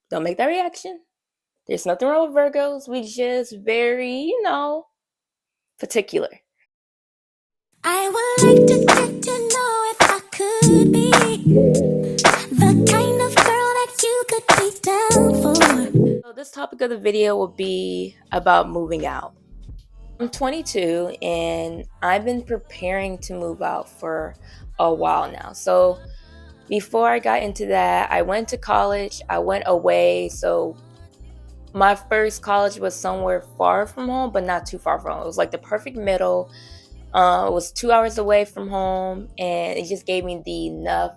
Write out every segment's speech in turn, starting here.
Don't make that reaction. There's nothing wrong with Virgos. We just very, particular. I would like to get to know if I could be the kind of girl that you could be down for. So this topic of the video will be about moving out. I'm 22 and I've been preparing to move out for a while now. So before I got into that, I went to college. I went away. So my first college was somewhere far from home, but not too far from home. It was like the perfect middle. It was 2 hours away from home, and it just gave me the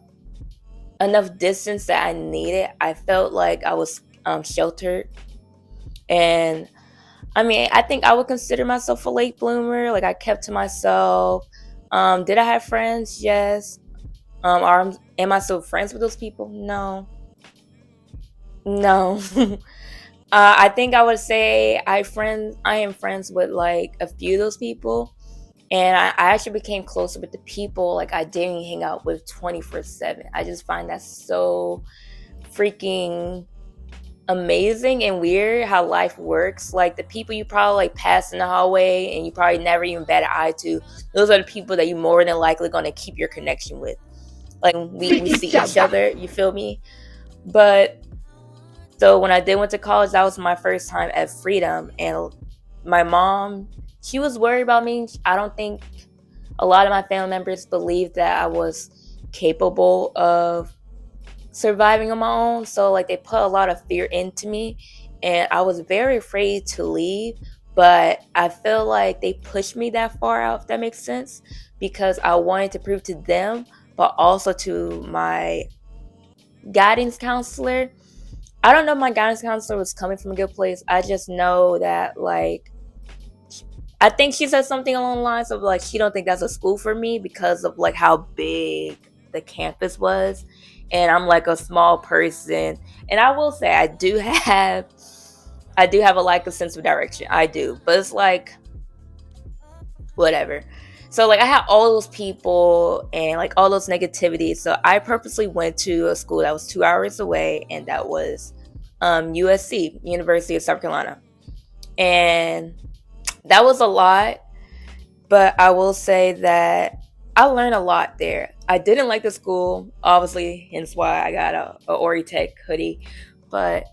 enough distance that I needed. I felt like I was sheltered, and I mean, I think I would consider myself a late bloomer. Like I kept to myself. Did I have friends? Yes. Am I still friends with those people? No, no. I think I would say I am friends with like a few of those people, and I actually became closer with the people like I didn't hang out with 24/7. I just find that so freaking amazing and weird how life works. Like the people you probably like pass in the hallway and you probably never even bat an eye to, those are the people that you more than likely gonna keep your connection with. Like we see each other, you feel me? But so when I did went to college, that was my first time at Freedom, and my mom, she was worried about me. I don't think a lot of my family members believed that I was capable of surviving on my own. So like they put a lot of fear into me, and I was very afraid to leave. But I feel like they pushed me that far out, if that makes sense, because I wanted to prove to them, but also to my guidance counselor. I don't know if my guidance counselor was coming from a good place. I just know that like I think she said something along the lines of like she don't think that's a school for me because of like how big the campus was, and I'm like a small person, and I will say I do have a lack of sense of direction. I do, but it's like whatever. So like I had all those people and like all those negativities. So I purposely went to a school that was 2 hours away, and that was USC, University of South Carolina, and that was a lot. But I will say that I learned a lot there. I didn't like the school, obviously, hence why I got a Ori Tech hoodie. But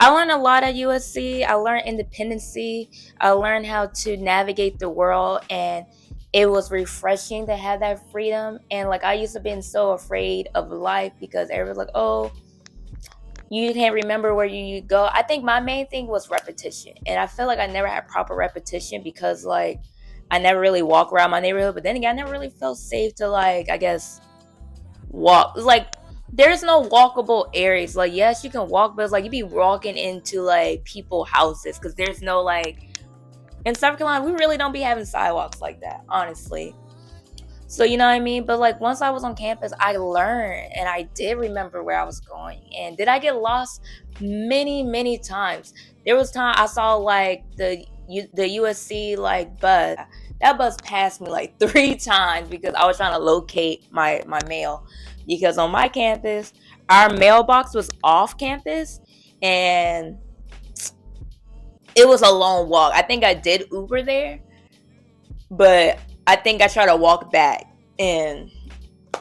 I learned a lot at USC. I learned independency. I learned how to navigate the world, and it was refreshing to have that freedom. And like I used to be so afraid of life because everyone's like, "Oh, you can't remember where you go." I think my main thing was repetition, and I feel like I never had proper repetition because like I never really walk around my neighborhood. But then again, I never really felt safe to like I guess walk. Like there's no walkable areas. Like yes, you can walk, but it's like you be walking into like people houses because there's no like in South Carolina we really don't be having sidewalks like that, honestly. So you know what I mean? But like once I was on campus, I learned and I did remember where I was going. And did I get lost? Many, many times. There was time I saw like the USC like bus. That bus passed me like 3 times because I was trying to locate my mail. Because on my campus, our mailbox was off campus, and it was a long walk. I think I did Uber there, but I think I tried to walk back, and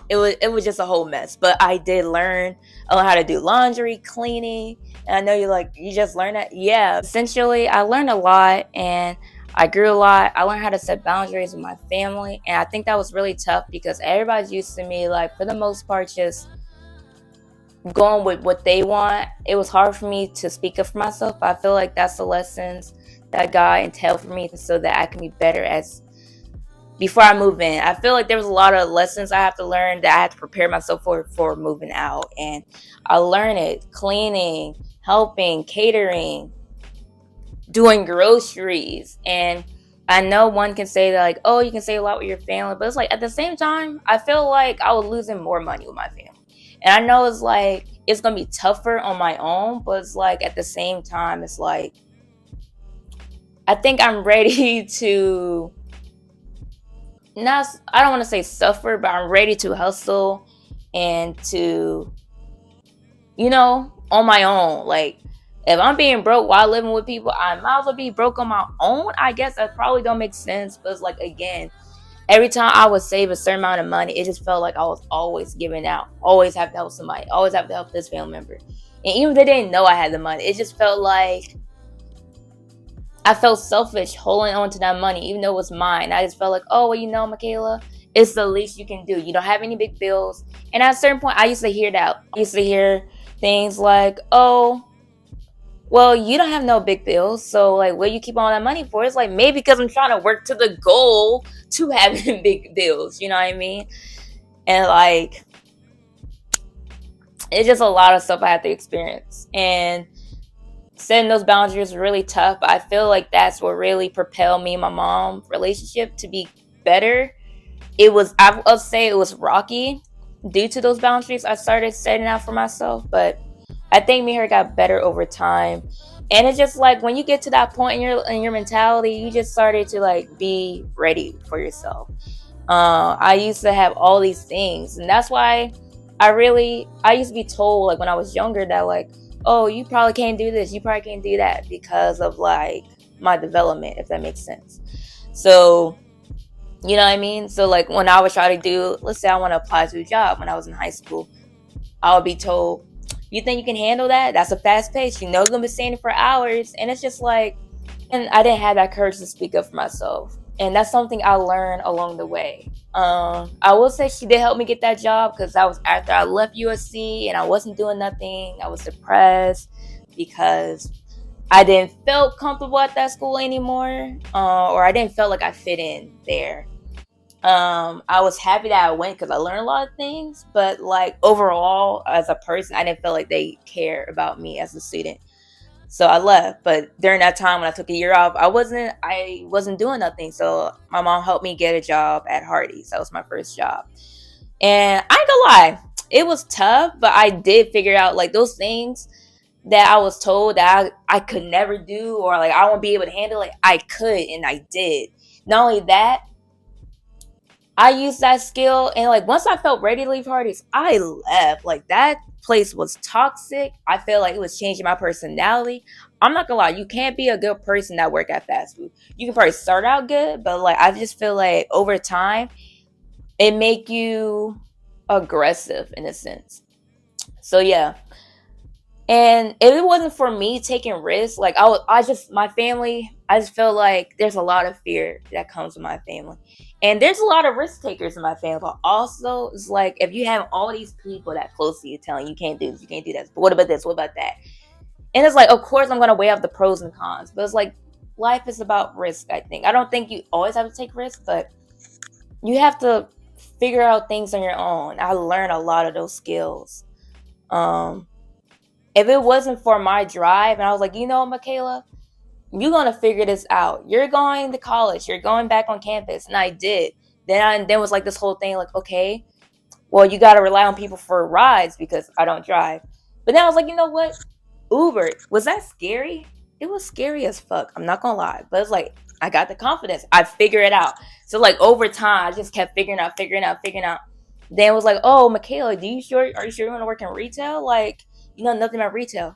it was just a whole mess. But I did learn how to do laundry, cleaning, and I know you like you just learned that. Yeah, essentially, I learned a lot, and I grew a lot. I learned how to set boundaries with my family, and I think that was really tough because everybody's used to me, like for the most part, just going with what they want. It was hard for me to speak up for myself. But I feel like that's the lessons that God entailed for me, so that I can be better as before I move in. I feel like there was a lot of lessons I have to learn that I have to prepare myself for moving out, and I learned it: cleaning, helping, catering, doing groceries. And I know one can say that like, oh, you can say a lot with your family, but it's like at the same time, I feel like I was losing more money with my family. And I know it's like it's gonna be tougher on my own, but it's like at the same time, it's like I think I'm ready to not I don't want to say suffer, but I'm ready to hustle and to on my own. Like, if I'm being broke while living with people, I might as well be broke on my own. I guess that probably don't make sense. But it's like, again, every time I would save a certain amount of money, it just felt like I was always giving out. Always have to help somebody. Always have to help this family member. And even if they didn't know I had the money, it just felt like I felt selfish holding on to that money, even though it was mine. I just felt like, oh, well, Michaela, it's the least you can do. You don't have any big bills. And at a certain point, I used to hear that. I used to hear things like, oh, well, you don't have no big bills. So, like, what you keep all that money for? It's like, maybe because I'm trying to work to the goal to having big bills. You know what I mean? And, like, it's just a lot of stuff I had to experience. And setting those boundaries was really tough, but I feel like that's what really propelled me and my mom relationship to be better. I'll say it was rocky due to those boundaries I started setting out for myself, but I think me and her got better over time. And it's just like when you get to that point in your mentality, you just started to like be ready for yourself. I used to have all these things, and that's why I used to be told like when I was younger that like, oh, you probably can't do this, you probably can't do that because of like my development, if that makes sense. So, you know what I mean? So like when I was trying to do, let's say I want to apply to a job when I was in high school, I would be told, you think you can handle that? That's a fast pace. You know you're gonna be standing for hours. And it's just like, and I didn't have that courage to speak up for myself. And that's something I learned along the way. I will say she did help me get that job because that was after I left USC and I wasn't doing nothing. I was depressed because I didn't feel comfortable at that school anymore, or I didn't feel like I fit in there. I was happy that I went because I learned a lot of things, but like overall as a person, I didn't feel like they care about me as a student. So I left. But during that time when I took a year off, I wasn't doing nothing. So my mom helped me get a job at Hardee's. That was my first job. And I ain't gonna lie, it was tough, but I did figure out like those things that I was told that I could never do or like I won't be able to handle it. I could and I did. Not only that, I used that skill, and like once I felt ready to leave Hardee's, I left. Like that place was toxic. I felt like it was changing my personality. I'm not gonna lie, you can't be a good person that work at fast food. You can probably start out good, but like I just feel like over time it make you aggressive in a sense. So yeah, and if it wasn't for me taking risks, like my family, I just feel like there's a lot of fear that comes with my family. And there's a lot of risk takers in my family, but also it's like if you have all these people that close to you telling you can't do this, you can't do that, but what about this, what about that? And it's like, of course I'm gonna weigh up the pros and cons, but it's like life is about risk, I think. I don't think you always have to take risks, but you have to figure out things on your own. I learned a lot of those skills. Um, if it wasn't for my drive, and I was like, Michaela, you're gonna figure this out. You're going to college. You're going back on campus, and I did. Then was like this whole thing, like, okay, well, you gotta rely on people for rides because I don't drive. But then I was like, you know what? Uber, was that scary? It was scary as fuck. I'm not gonna lie, but it's like I got the confidence. I figured it out. So like over time, I just kept figuring out. Then it was like, oh, Michaela, are you sure you want to work in retail? Like, you know nothing about retail.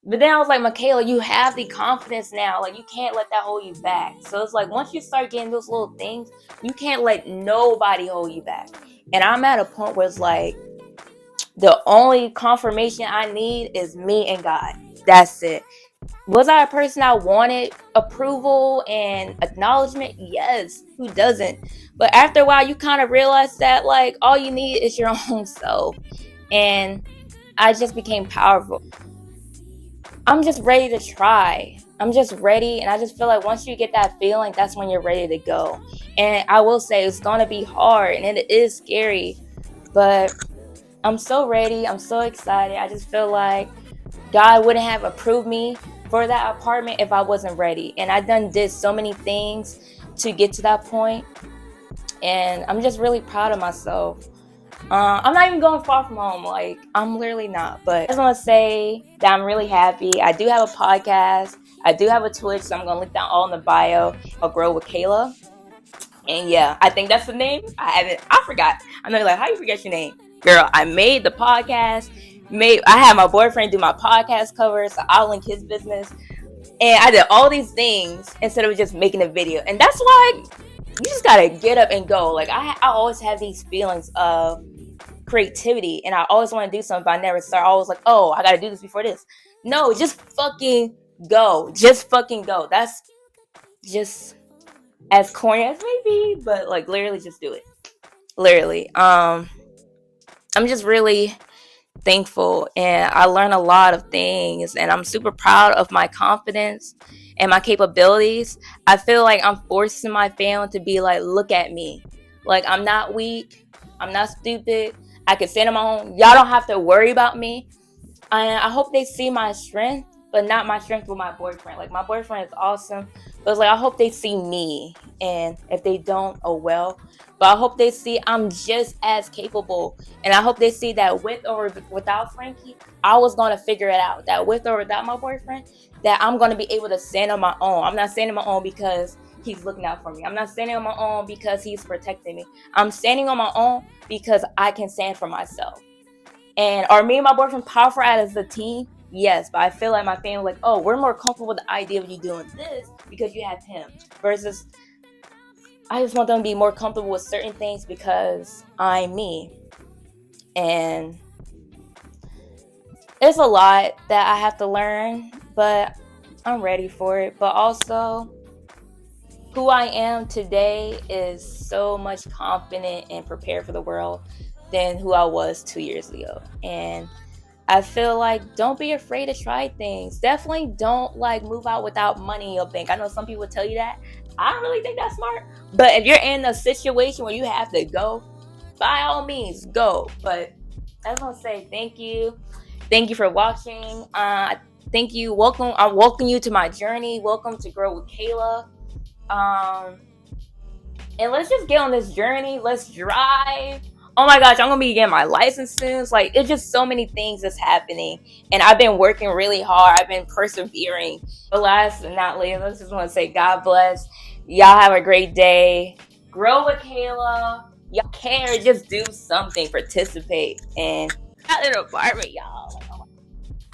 But then I was like, Michaela, you have the confidence now. Like, you can't let that hold you back. So it's like, once you start getting those little things, you can't let nobody hold you back. And I'm at a point where it's like, the only confirmation I need is me and God. That's it. Was I a person that wanted approval and acknowledgement? Yes. Who doesn't? But after a while, you kind of realize that, like, all you need is your own self. And I just became powerful. I'm just ready to try. I'm just ready. And I just feel like once you get that feeling, that's when you're ready to go. And I will say it's going to be hard and it is scary. But I'm so ready. I'm so excited. I just feel like God wouldn't have approved me for that apartment if I wasn't ready. And I did so many things to get to that point. And I'm just really proud of myself. I'm not even going far from home. Like, I'm literally not. But I just want to say that I'm really happy. I do have a podcast. I do have a Twitch, so I'm going to link that all in the bio. I'll grow with Kayla. And yeah, I think that's the name. I forgot. I know you're like, how you forget your name? Girl, I made the podcast. I had my boyfriend do my podcast cover, so I'll link his business. And I did all these things instead of just making a video. And that's why you just gotta get up and go. Like I always have these feelings of creativity, and I always want to do something, but I never start. I always like, oh, I gotta do this before this. No, just fucking go. Just fucking go. That's just as corny as maybe, but like literally just do it. Literally. I'm just really thankful, and I learned a lot of things, and I'm super proud of my confidence and my capabilities. I feel like I'm forcing my family to be like, look at me. Like I'm not weak. I'm not stupid. I can stand on my own. Y'all don't have to worry about me. I hope they see my strength, but not my strength with my boyfriend. Like my boyfriend is awesome, but it's like I hope they see me, and if they don't, oh well. But I hope they see I'm just as capable, and I hope they see that with or without Frankie, I was gonna figure it out. That with or without my boyfriend, that I'm gonna be able to stand on my own. I'm not standing on my own because he's looking out for me. I'm not standing on my own because he's protecting me. I'm standing on my own because I can stand for myself. And are me and my boyfriend powerful as a team? Yes, but I feel like my family like, oh, we're more comfortable with the idea of you doing this because you have him. Versus, I just want them to be more comfortable with certain things because I'm me. And there's a lot that I have to learn, but I'm ready for it. But also, who I am today is so much confident and prepared for the world than who I was 2 years ago. And I feel like don't be afraid to try things. Definitely don't like move out without money in your bank. I know some people tell you that. I don't really think that's smart. But if you're in a situation where you have to go, by all means, go. But I just want to say thank you. Thank you for watching. Thank you. Welcome. I welcome you to my journey. Welcome to Grow with Kayla. And let's just get on this journey. Let's drive. Oh my gosh, I'm gonna be getting my license soon. It's like it's just so many things that's happening, and I've been working really hard. I've been persevering. But last but not least, I just want to say God bless. Y'all have a great day. Grow with Kayla. Y'all care, just do something, participate, and got an apartment, y'all.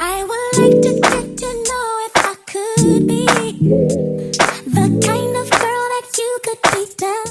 I would like to get to know if I could be the kind of girl that you could be down.